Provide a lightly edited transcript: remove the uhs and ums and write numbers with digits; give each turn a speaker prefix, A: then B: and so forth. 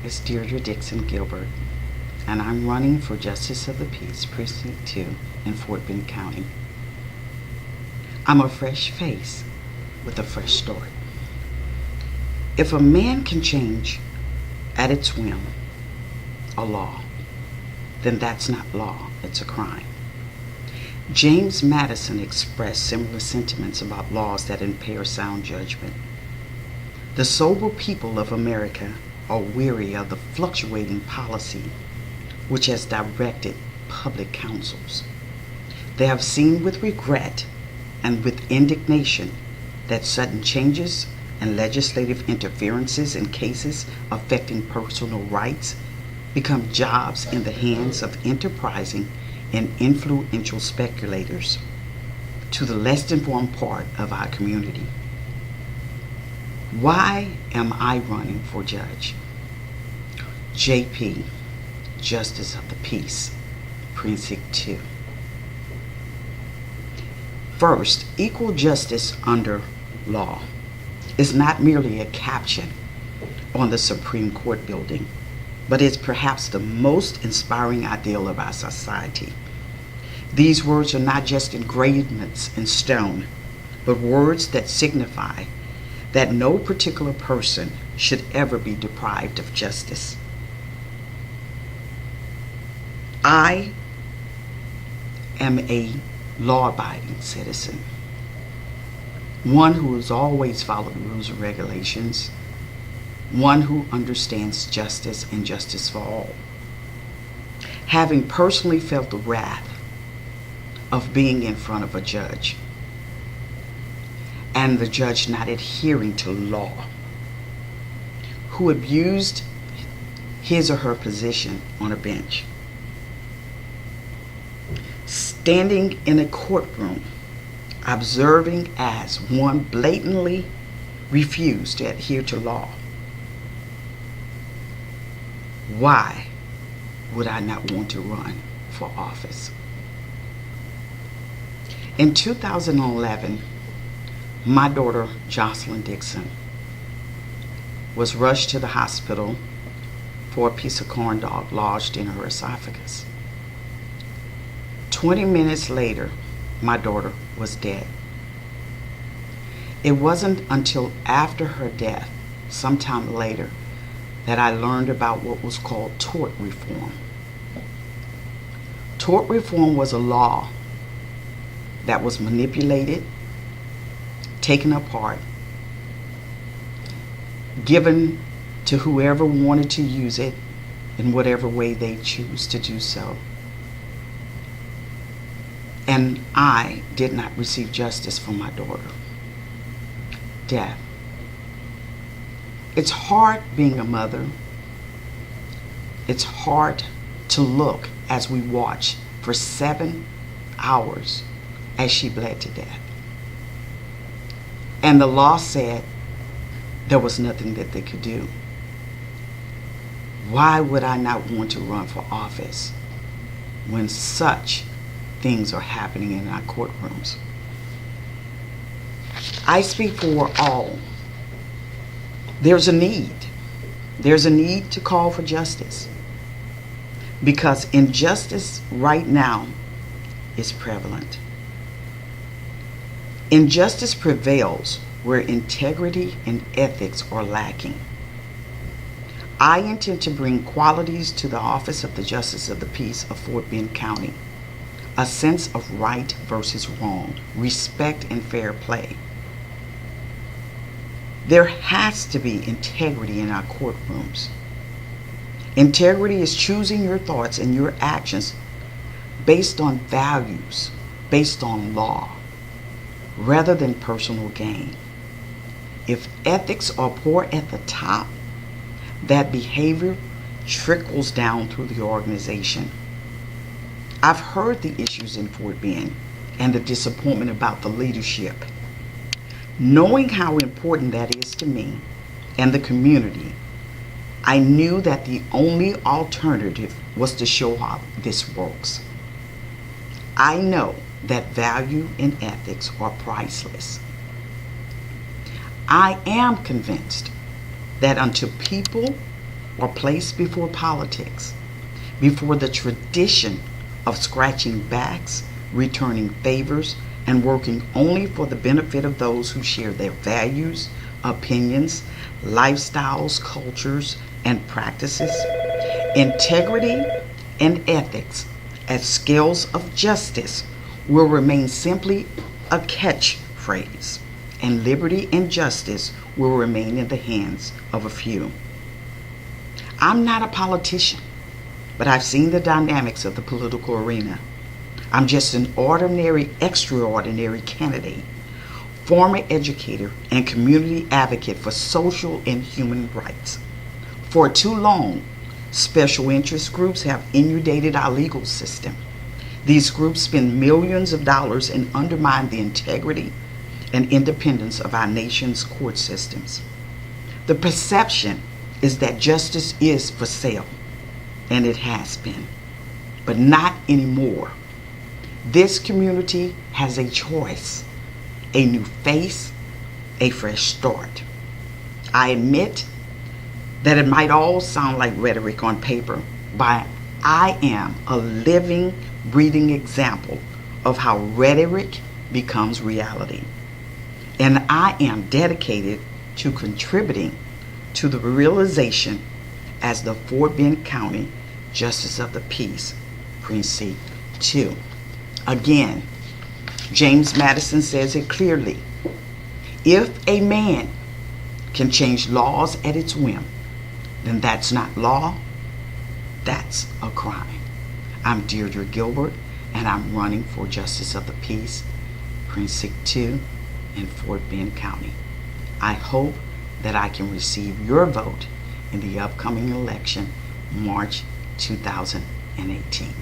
A: is Deirdre Dixon Gilbert, and I'm running for Justice of the Peace, Precinct 2 in Fort Bend County. I'm a fresh face with a fresh story. If a man can change at its whim a law, then that's not law, it's a crime. James Madison expressed similar sentiments about laws that impair sound judgment. The sober people of America are weary of the fluctuating policy which has directed public councils. They have seen with regret and with indignation that sudden changes and legislative interferences in cases affecting personal rights become jobs in the hands of enterprising and influential speculators to the less informed part of our community. Why am I running for judge? JP, Justice of the Peace, Precinct 2. First, equal justice under law is not merely a caption on the Supreme Court building, but is perhaps the most inspiring ideal of our society. These words are not just engravements in stone, but words that signify that no particular person should ever be deprived of justice. I am a law-abiding citizen, one who has always followed rules and regulations, one who understands justice and justice for all. Having personally felt the wrath of being in front of a judge and the judge not adhering to law, who abused his or her position on a bench. Standing in a courtroom, observing as one blatantly refused to adhere to law. Why would I not want to run for office? In 2011, my daughter, Jocelyn Dixon, was rushed to the hospital for a piece of corn dog lodged in her esophagus. 20 minutes later, my daughter was dead. It wasn't until after her death, sometime later, that I learned about what was called tort reform. Tort reform was a law that was manipulated, taken apart, given to whoever wanted to use it in whatever way they choose to do so. And I did not receive justice for my daughter. Death. It's hard being a mother. It's hard to look as we watch for 7 hours as she bled to death. And the law said there was nothing that they could do. Why would I not want to run for office when such things are happening in our courtrooms? I speak for all. There's a need. There's a need to call for justice, because injustice right now is prevalent. Injustice prevails where integrity and ethics are lacking. I intend to bring qualities to the office of the Justice of the Peace of Fort Bend County: a sense of right versus wrong, respect and fair play. There has to be integrity in our courtrooms. Integrity is choosing your thoughts and your actions based on values, based on law, rather than personal gain. If ethics are poor at the top, that behavior trickles down through the organization. I've heard the issues in Fort Bend and the disappointment about the leadership. Knowing how important that is to me and the community, I knew that the only alternative was to show how this works. I know that value and ethics are priceless. I am convinced that until people or placed before politics, before the tradition of scratching backs, returning favors, and working only for the benefit of those who share their values, opinions, lifestyles, cultures, and practices. Integrity and ethics as scales of justice will remain simply a catchphrase, and liberty and justice will remain in the hands of a few. I'm not a politician, but I've seen the dynamics of the political arena. I'm just an ordinary, extraordinary candidate, former educator, and community advocate for social and human rights. For too long, special interest groups have inundated our legal system. These groups spend millions of dollars and undermine the integrity and independence of our nation's court systems. The perception is that justice is for sale, and it has been, but not anymore. This community has a choice, a new face, a fresh start. I admit that it might all sound like rhetoric on paper, but I am a living, breathing example of how rhetoric becomes reality. And I am dedicated to contributing to the realization as the Fort Bend County Justice of the Peace, Precinct 2. Again, James Madison says it clearly. If a man can change laws at its whim, then that's not law, that's a crime. I'm Deirdre Gilbert, and I'm running for Justice of the Peace, Precinct 2 in Fort Bend County. I hope that I can receive your vote in the upcoming election, March 2018.